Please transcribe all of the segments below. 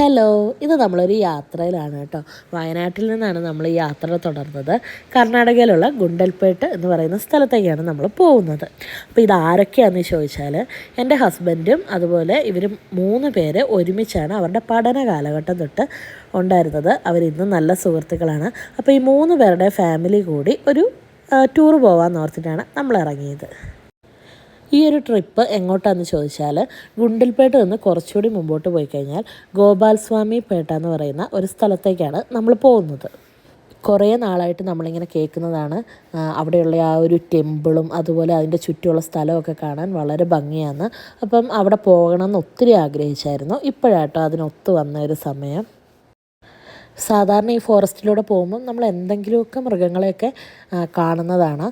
Hello, ഇത് നമ്മളൊരു യാത്രയിലാണ് കേട്ടോ. വയനാട്ടിൽ നിന്നാണ് നമ്മൾ ഈ യാത്ര തുടർന്നത്. കർണാടകയിലുള്ള ഗുണ്ടൽപേട്ട് എന്ന് പറയുന്ന സ്ഥലത്തേക്കാണ് നമ്മൾ പോകുന്നത്. അപ്പോൾ ഇതാരൊക്കെയാണെന്ന് ചോദിച്ചാൽ എൻ്റെ ഹസ്ബൻഡും അതുപോലെ ഇവർ 3 പേര് ഒരുമിച്ചാണ് അവരുടെ പഠന കാലഘട്ടം തൊട്ട് ഉണ്ടായിരുന്നത്. അവരിന്നും നല്ല സുഹൃത്തുക്കളാണ്. അപ്പോൾ ഈ 3 പേരുടെ ഫാമിലി കൂടി ഒരു ടൂർ പോകാമെന്ന് ഓർത്തിട്ടാണ് നമ്മൾ ഇറങ്ങിയത്. ഈ ഒരു ട്രിപ്പ് എങ്ങോട്ടാണെന്ന് ചോദിച്ചാൽ ഗുണ്ടൽപേട്ട് നിന്ന് കുറച്ചുകൂടി മുമ്പോട്ട് പോയി കഴിഞ്ഞാൽ ഗോപാൽസ്വാമി പേട്ട എന്ന് പറയുന്ന ഒരു സ്ഥലത്തേക്കാണ് നമ്മൾ പോകുന്നത്. കുറേ നാളായിട്ട് നമ്മളിങ്ങനെ കേൾക്കുന്നതാണ് അവിടെയുള്ള ആ ഒരു ടെമ്പിളും അതുപോലെ അതിൻ്റെ ചുറ്റുമുള്ള സ്ഥലമൊക്കെ കാണാൻ വളരെ ഭംഗിയാണ്. അപ്പം അവിടെ പോകണമെന്ന് ഒത്തിരി ആഗ്രഹിച്ചായിരുന്നു. ഇപ്പോഴാട്ടോ അതിനൊത്തു വന്ന ഒരു സമയം. സാധാരണ ഈ ഫോറസ്റ്റിലൂടെ പോകുമ്പം നമ്മൾ എന്തെങ്കിലുമൊക്കെ മൃഗങ്ങളെയൊക്കെ കാണുന്നതാണ്.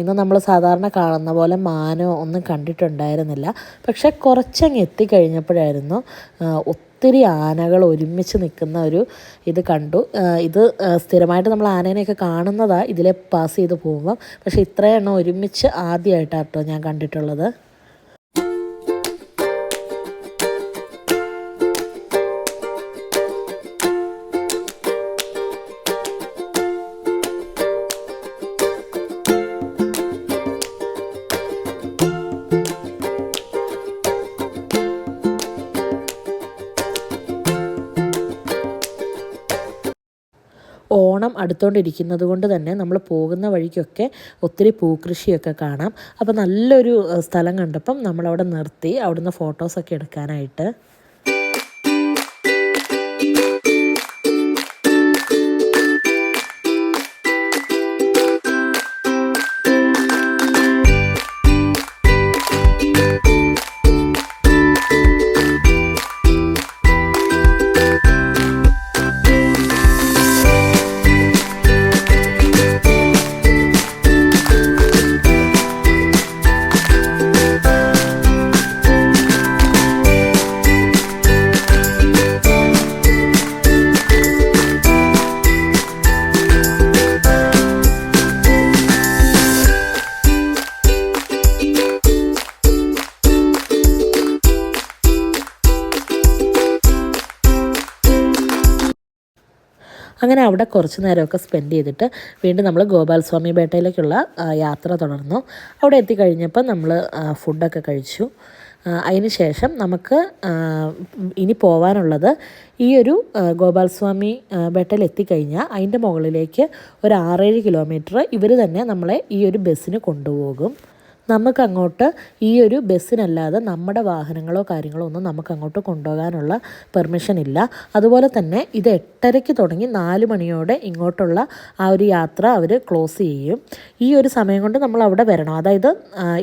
ഇന്ന് നമ്മൾ സാധാരണ കാണുന്ന പോലെ മാനോ ഒന്നും കണ്ടിട്ടുണ്ടായിരുന്നില്ല. പക്ഷെ കുറച്ചങ്ങ് എത്തിക്കഴിഞ്ഞപ്പോഴായിരുന്നു ഒത്തിരി ആനകൾ ഒരുമിച്ച് നിൽക്കുന്ന ഒരു ഇത് കണ്ടു. ഇത് സ്ഥിരമായിട്ട് നമ്മൾ ആനേനെയൊക്കെ കാണുന്നതാണ് ഇതിലെ പാസ് ചെയ്ത് പോകുമ്പം. പക്ഷേ ഇത്രയെണ്ണം ഒരുമിച്ച് ആദ്യമായിട്ടാണ് കേട്ടോ ഞാൻ കണ്ടിട്ടുള്ളത്. ഓണം അടുത്തുകൊണ്ടിരിക്കുന്നത് കൊണ്ട് തന്നെ നമ്മൾ പോകുന്ന വഴിക്കൊക്കെ ഒത്തിരി പൂക്കൃഷിയൊക്കെ കാണാം. അപ്പോൾ നല്ലൊരു സ്ഥലം കണ്ടപ്പം നമ്മളവിടെ നിർത്തി അവിടുന്ന് ഫോട്ടോസൊക്കെ എടുക്കാനായിട്ട്. അങ്ങനെ അവിടെ കുറച്ച് നേരമൊക്കെ സ്പെൻഡ് ചെയ്തിട്ട് വീണ്ടും നമ്മൾ ഗോപാൽസ്വാമി പേട്ടയിലേക്കുള്ള യാത്ര തുടർന്നു. അവിടെ എത്തിക്കഴിഞ്ഞപ്പോൾ നമ്മൾ ഫുഡൊക്കെ കഴിച്ചു. അതിന് ശേഷം നമുക്ക് ഇനി പോകാനുള്ളത് ഈ ഒരു ഗോപാൽസ്വാമി പേട്ടയിൽ എത്തിക്കഴിഞ്ഞാൽ അതിൻ്റെ മുകളിലേക്ക് ഒരു 6-7 കിലോമീറ്റർ ഇവർ തന്നെ നമ്മളെ ഈ ഒരു ബസ്സിന് കൊണ്ടുപോകും. നമുക്കങ്ങോട്ട് ഈ ഒരു ബസ്സിനല്ലാതെ നമ്മുടെ വാഹനങ്ങളോ കാര്യങ്ങളോ ഒന്നും നമുക്കങ്ങോട്ട് കൊണ്ടുപോകാനുള്ള പെർമിഷൻ ഇല്ല. അതുപോലെ തന്നെ ഇത് 8:30-ക്ക് തുടങ്ങി 4 മണിയോടെ ഇങ്ങോട്ടുള്ള ആ ഒരു യാത്ര അവർ ക്ലോസ് ചെയ്യും. ഈ ഒരു സമയം കൊണ്ട് നമ്മൾ അവിടെ വരണം. അതായത്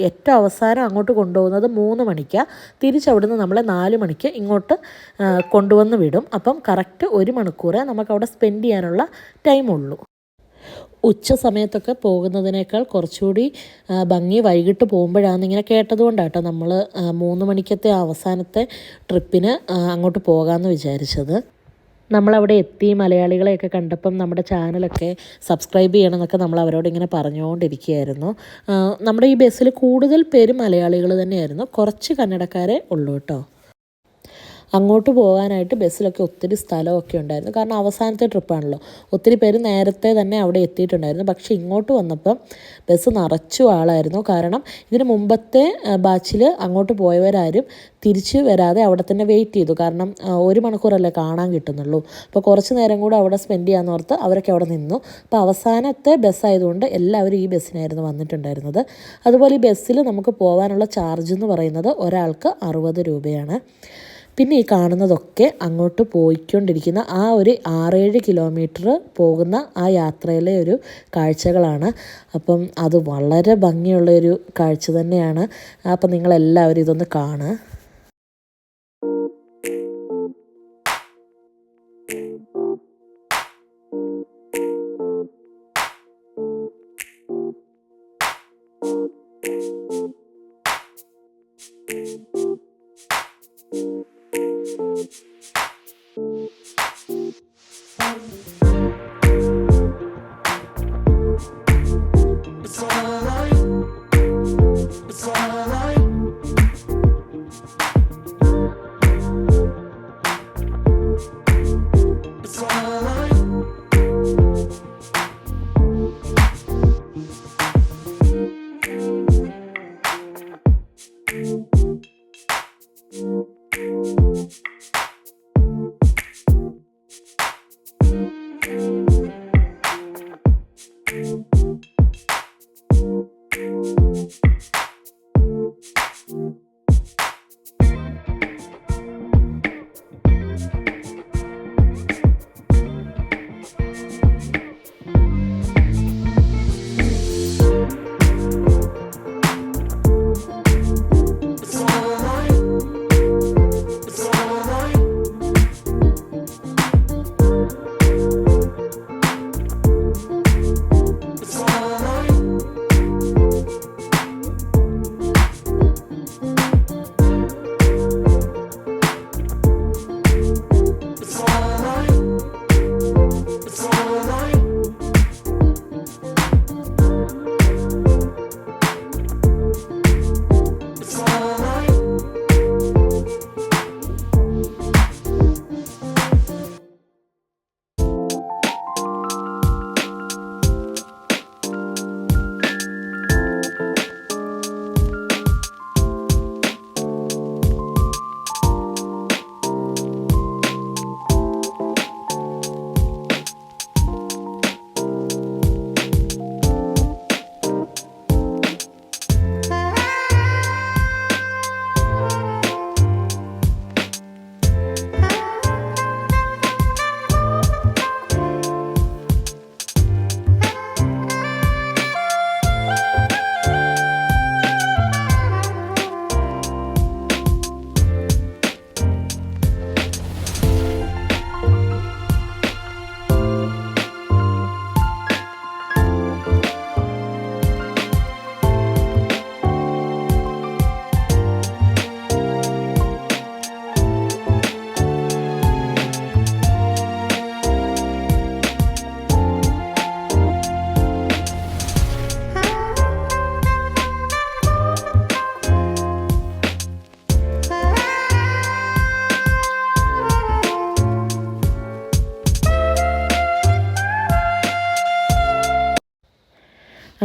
ഏറ്റവും അവസാനം അങ്ങോട്ട് കൊണ്ടുപോകുന്നത് 3 മണിക്കാണ്. തിരിച്ചവിടുന്ന് നമ്മളെ 4 മണിക്ക് ഇങ്ങോട്ട് കൊണ്ടുവന്ന് വിടും. അപ്പം കറക്റ്റ് 1 മണിക്കൂറേ നമുക്കവിടെ സ്പെൻഡ് ചെയ്യാനുള്ള ടൈമുള്ളൂ. ഉച്ച സമയത്തൊക്കെ പോകുന്നതിനേക്കാൾ കുറച്ചുകൂടി ഭംഗി വൈകിട്ട് പോകുമ്പോഴാണെന്ന് ഇങ്ങനെ കേട്ടതുകൊണ്ടാണ് കേട്ടോ നമ്മൾ 3 മണിക്കത്തെ അവസാനത്തെ ട്രിപ്പിന് അങ്ങോട്ട് പോകാമെന്ന് വിചാരിച്ചത്. നമ്മളവിടെ എത്തി മലയാളികളെയൊക്കെ കണ്ടപ്പം നമ്മുടെ ചാനലൊക്കെ സബ്സ്ക്രൈബ് ചെയ്യണമെന്നൊക്കെ നമ്മൾ അവരോട് ഇങ്ങനെ പറഞ്ഞുകൊണ്ടിരിക്കുകയായിരുന്നു. നമ്മുടെ ഈ ബസ്സിൽ കൂടുതൽ പേര് മലയാളികൾ തന്നെയായിരുന്നു. കുറച്ച് കന്നഡക്കാരെ ഉള്ളൂ കേട്ടോ. അങ്ങോട്ട് പോകാനായിട്ട് ബസ്സിലൊക്കെ ഒത്തിരി സ്ഥലമൊക്കെ ഉണ്ടായിരുന്നു. കാരണം അവസാനത്തെ ട്രിപ്പാണല്ലോ. ഒത്തിരി പേര് നേരത്തെ തന്നെ അവിടെ എത്തിയിട്ടുണ്ടായിരുന്നു. പക്ഷേ ഇങ്ങോട്ട് വന്നപ്പം ബസ് നിറച്ചു ആളായിരുന്നു. കാരണം ഇതിന് മുമ്പത്തെ ബാച്ചിൽ അങ്ങോട്ട് പോയവരാരും തിരിച്ച് വരാതെ അവിടെ തന്നെ വെയിറ്റ് ചെയ്തു. കാരണം 1 മണിക്കൂറല്ലേ കാണാൻ കിട്ടുന്നുള്ളൂ. അപ്പോൾ കുറച്ച് നേരം കൂടെ അവിടെ സ്പെൻഡ് ചെയ്യാമെന്ന് ഓർത്ത് അവരൊക്കെ അവിടെ നിന്നു. അപ്പോൾ അവസാനത്തെ ബസ്സായതുകൊണ്ട് എല്ലാവരും ഈ ബസ്സിനായിരുന്നു വന്നിട്ടുണ്ടായിരുന്നത്. അതുപോലെ ഈ ബസ്സിൽ നമുക്ക് പോകാനുള്ള ചാർജ് എന്ന് പറയുന്നത് ഒരാൾക്ക് 60 രൂപയാണ്. പിന്നെ ഈ കാണുന്നതൊക്കെ അങ്ങോട്ട് പോയിക്കൊണ്ടിരിക്കുന്ന ആ ഒരു 6-7 കിലോമീറ്റർ പോകുന്ന ആ യാത്രയിലെ ഒരു കാഴ്ചകളാണ്. അപ്പം അത് വളരെ ഭംഗിയുള്ളൊരു കാഴ്ച തന്നെയാണ്. അപ്പം നിങ്ങളെല്ലാവരും ഇതൊന്ന് കാണുക.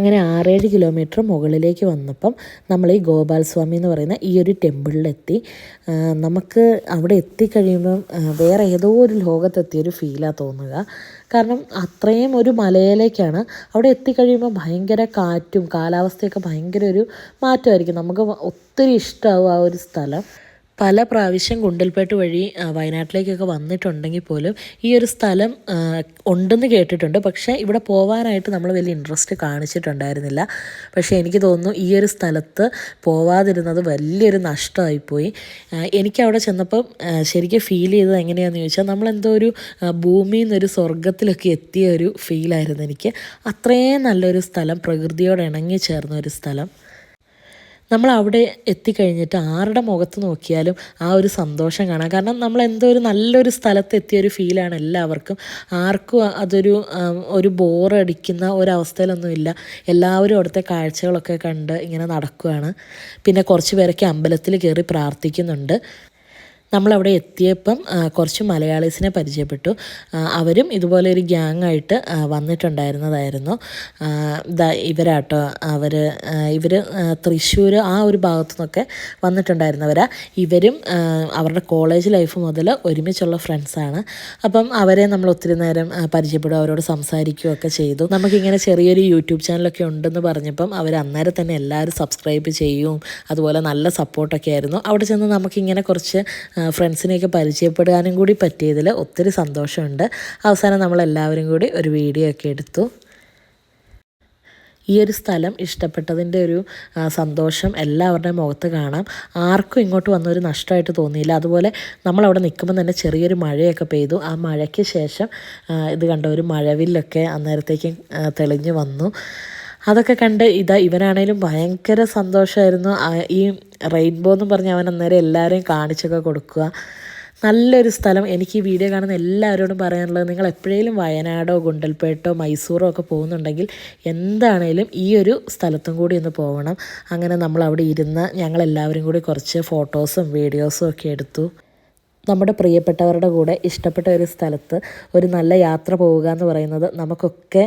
അങ്ങനെ 6-7 കിലോമീറ്റർ മുകളിലേക്ക് വന്നപ്പം നമ്മൾ ഈ ഗോപാൽ സ്വാമി എന്ന് പറയുന്ന ഈ ഒരു ടെമ്പിളിലെത്തി. നമുക്ക് അവിടെ എത്തിക്കഴിയുമ്പം വേറെ ഏതോ ഒരു ലോകത്തെത്തിയൊരു ഫീലാണ് തോന്നുക. കാരണം അത്രയും ഒരു മലയിലേക്കാണ്. അവിടെ എത്തിക്കഴിയുമ്പോൾ ഭയങ്കര കാറ്റും കാലാവസ്ഥയൊക്കെ ഭയങ്കര ഒരു മാറ്റമായിരിക്കും. നമുക്ക് ഒത്തിരി ഇഷ്ടമാവും ആ ഒരു സ്ഥലം. പല പ്രാവശ്യം ഗുണ്ടൽപേട്ട് വഴി വയനാട്ടിലേക്കൊക്കെ വന്നിട്ടുണ്ടെങ്കിൽ പോലും ഈ ഒരു സ്ഥലം ഉണ്ടെന്ന് കേട്ടിട്ടുണ്ട്. പക്ഷേ ഇവിടെ പോകാനായിട്ട് നമ്മൾ വലിയ ഇൻട്രസ്റ്റ് കാണിച്ചിട്ടുണ്ടായിരുന്നില്ല. പക്ഷേ എനിക്ക് തോന്നുന്നു ഈ ഒരു സ്ഥലത്ത് പോവാതിരുന്നത് വലിയൊരു നഷ്ടമായിപ്പോയി. എനിക്കവിടെ ചെന്നപ്പം ശരിക്കും ഫീൽ ചെയ്തത് എങ്ങനെയാണെന്ന് ചോദിച്ചാൽ നമ്മളെന്തോ ഒരു ഭൂമിയിൽ നിന്നൊരു സ്വർഗത്തിലൊക്കെ എത്തിയ ഒരു ഫീലായിരുന്നു എനിക്ക്. അത്രയും നല്ലൊരു സ്ഥലം, പ്രകൃതിയോട് ഇണങ്ങി ചേർന്ന ഒരു സ്ഥലം. നമ്മളവിടെ എത്തിക്കഴിഞ്ഞിട്ട് ആരുടെ മുഖത്ത് നോക്കിയാലും ആ ഒരു സന്തോഷം കാണാം. കാരണം നമ്മളെന്തോ ഒരു നല്ലൊരു സ്ഥലത്ത് എത്തിയൊരു ഫീലാണ് എല്ലാവർക്കും. ആർക്കും ഒരു ബോറടിക്കുന്ന ഒരവസ്ഥയിലൊന്നുമില്ല. എല്ലാവരും അവിടുത്തെ കാഴ്ചകളൊക്കെ കണ്ട് ഇങ്ങനെ നടക്കുകയാണ്. പിന്നെ കുറച്ച് പേരൊക്കെ അമ്പലത്തിൽ കയറി പ്രാർത്ഥിക്കുന്നുണ്ട്. നമ്മളവിടെ എത്തിയപ്പം കുറച്ച് മലയാളീസിനെ പരിചയപ്പെട്ടു. അവരും ഇതുപോലെ ഒരു ഗ്യാങ്ങായിട്ട് വന്നിട്ടുണ്ടായിരുന്നതായിരുന്നു. ഇവരാട്ടോ ഇവർ തൃശ്ശൂർ ആ ഒരു ഭാഗത്തു നിന്നൊക്കെ വന്നിട്ടുണ്ടായിരുന്നവരാ. ഇവരും അവരുടെ കോളേജ് ലൈഫ് മുതൽ ഒരുമിച്ചുള്ള ഫ്രണ്ട്സാണ്. അപ്പം അവരെ നമ്മൾ ഒത്തിരി നേരം പരിചയപ്പെടും, അവരോട് സംസാരിക്കുകയൊക്കെ ചെയ്തു. നമുക്കിങ്ങനെ ചെറിയൊരു യൂട്യൂബ് ചാനലൊക്കെ ഉണ്ടെന്ന് പറഞ്ഞപ്പം അവർ അന്നേരം തന്നെ എല്ലാവരും സബ്സ്ക്രൈബ് ചെയ്യും. അതുപോലെ നല്ല സപ്പോർട്ടൊക്കെ ആയിരുന്നു. അവിടെ ചെന്ന് നമുക്കിങ്ങനെ കുറച്ച് ഫ്രണ്ട്സിനെയൊക്കെ പരിചയപ്പെടാനും കൂടി പറ്റിയതിൽ ഒത്തിരി സന്തോഷമുണ്ട്. അവസാനം നമ്മളെല്ലാവരും കൂടി ഒരു വീഡിയോ ഒക്കെ എടുത്തു. ഈ ഒരു സ്ഥലം ഇഷ്ടപ്പെട്ടതിൻ്റെ ഒരു സന്തോഷം എല്ലാവരുടെയും മുഖത്ത് കാണാം. ആർക്കും ഇങ്ങോട്ട് വന്നൊരു നഷ്ടമായിട്ട് തോന്നിയില്ല. അതുപോലെ നമ്മളവിടെ നിൽക്കുമ്പോൾ തന്നെ ചെറിയൊരു മഴയൊക്കെ പെയ്തു. ആ മഴയ്ക്ക് ശേഷം ഇത് കണ്ട ഒരു മഴവില്ലൊക്കെ അന്നേരത്തേക്കും തെളിഞ്ഞു വന്നു. അതൊക്കെ കണ്ട് ഇവനാണേലും ഭയങ്കര സന്തോഷമായിരുന്നു. ഈ റെയിൻബോ എന്ന് പറഞ്ഞ് അവൻ അന്നേരം എല്ലാവരെയും കാണിച്ചൊക്കെ കൊടുക്കുക. നല്ലൊരു സ്ഥലം. എനിക്ക് ഈ വീഡിയോ കാണുന്ന എല്ലാവരോടും പറയാനുള്ളത്, നിങ്ങൾ എപ്പോഴേലും വയനാടോ ഗുണ്ടൽപേട്ടോ മൈസൂറോ ഒക്കെ പോകുന്നുണ്ടെങ്കിൽ എന്താണേലും ഈ ഒരു സ്ഥലത്തും കൂടി ഒന്ന് പോകണം. അങ്ങനെ നമ്മളവിടെ ഇരുന്ന് ഞങ്ങളെല്ലാവരും കൂടി കുറച്ച് ഫോട്ടോസും വീഡിയോസും ഒക്കെ എടുത്തു. നമ്മുടെ പ്രിയപ്പെട്ടവരുടെ കൂടെ ഇഷ്ടപ്പെട്ട ഒരു സ്ഥലത്ത് ഒരു നല്ല യാത്ര പോവുക എന്ന് പറയുന്നത് നമുക്കൊക്കെ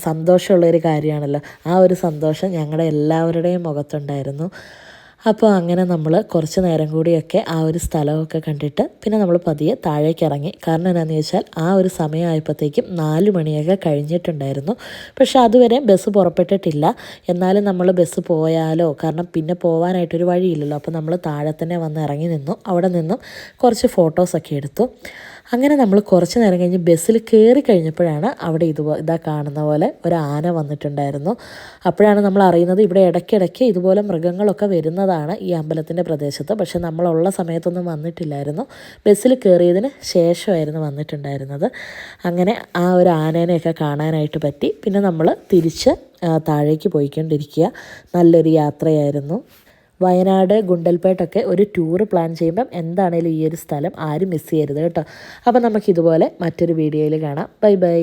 സന്തോഷമുള്ളൊരു കാര്യമാണല്ലോ. ആ ഒരു സന്തോഷം ഞങ്ങളുടെ എല്ലാവരുടെയും മുഖത്തുണ്ടായിരുന്നു. അപ്പോൾ അങ്ങനെ നമ്മൾ കുറച്ച് നേരം കൂടിയൊക്കെ ആ ഒരു സ്ഥലമൊക്കെ കണ്ടിട്ട് പിന്നെ നമ്മൾ പതിയെ താഴേക്ക് ഇറങ്ങി. കാരണം എന്താണെന്ന് ചോദിച്ചാൽ ആ ഒരു സമയമായപ്പോഴത്തേക്കും 4 മണിയൊക്കെ കഴിഞ്ഞിട്ടുണ്ടായിരുന്നു. പക്ഷേ അതുവരെ ബസ് പുറപ്പെട്ടിട്ടില്ല. എന്നാലും നമ്മൾ ബസ് പോയാലോ, കാരണം പിന്നെ പോകാനായിട്ടൊരു വഴിയില്ലല്ലോ. അപ്പോൾ നമ്മൾ താഴെ തന്നെ വന്ന് ഇറങ്ങി നിന്നു. അവിടെ നിന്നും കുറച്ച് ഫോട്ടോസൊക്കെ എടുത്തു. അങ്ങനെ നമ്മൾ കുറച്ച് നേരം കഴിഞ്ഞ് ബസ്സിൽ കയറി കഴിഞ്ഞപ്പോഴാണ് അവിടെ ഇതാ കാണുന്ന പോലെ ഒരു ആന വന്നിട്ടുണ്ടായിരുന്നു. അപ്പോഴാണ് നമ്മൾ അറിയുന്നത് ഇവിടെ ഇടയ്ക്കിടയ്ക്ക് ഇതുപോലെ മൃഗങ്ങളൊക്കെ വരുന്നതാണ് ഈ അമ്പലത്തിൻ്റെ പ്രദേശത്ത്. പക്ഷെ നമ്മളുള്ള സമയത്തൊന്നും വന്നിട്ടില്ലായിരുന്നു. ബസ്സിൽ കയറിയതിന് ശേഷമായിരുന്നു വന്നിട്ടുണ്ടായിരുന്നത്. അങ്ങനെ ആ ഒരു ആനേനെയൊക്കെ കാണാനായിട്ട് പറ്റി. പിന്നെ നമ്മൾ തിരിച്ച് താഴേക്ക് പോയിക്കൊണ്ടിരിക്കുക. നല്ലൊരു യാത്രയായിരുന്നു. വയനാട് ഗുണ്ടൽപേട്ടൊക്കെ ഒരു ടൂറ് പ്ലാൻ ചെയ്യുമ്പം എന്താണേലും ഈ ഒരു സ്ഥലം ആരും മിസ് ചെയ്യരുത് കേട്ടോ. അപ്പം നമുക്കിതുപോലെ മറ്റൊരു വീഡിയോയിൽ കാണാം. Bye bye.